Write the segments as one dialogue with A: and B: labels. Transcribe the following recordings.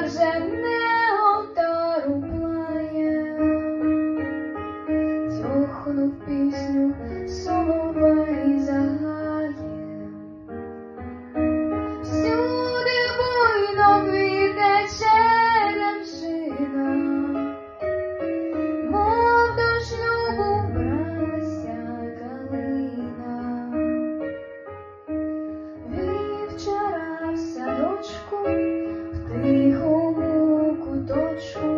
A: скаженого втору плає, тьохнув пісню соловей загає. Всюди буйно квітне черемшина, мов до шлюбу вбралася калина. Вівчара в садочку, в тихому куточку,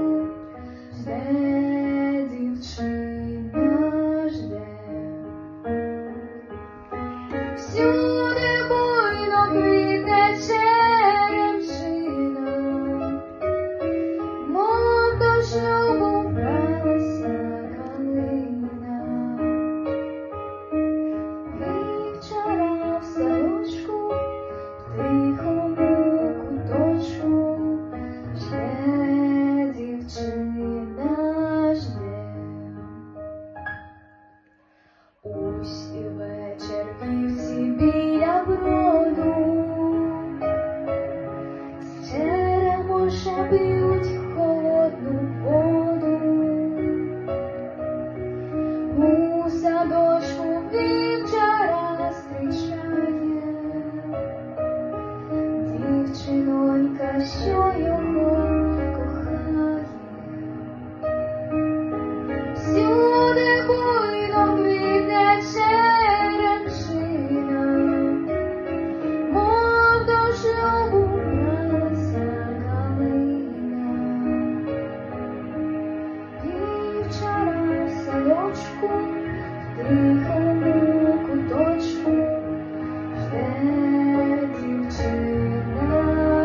A: жде дівчина, жде. Всюди буйно квітне черемшина, мов до шлюбу вбралася калина. Вівчара в садочку, в тихому куточку, жде дівчина, жде. Ось і вечір вівці біля броду, з черемоша п'ють холодну воду. У садочку вівчара зустрічає дівчинонька, що його кохає. Всюди буйно квітне черемшина, мов до шлюбу вбралася калина. Вівчара в садочку, в тихому куточку, жде дівчина,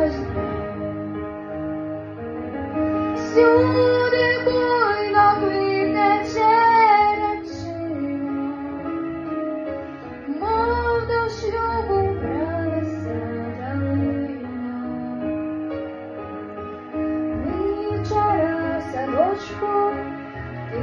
A: жде. Всюди буйно квітне черемшина, мов до шлюбу вбралася калина. Вівчара в садочку, в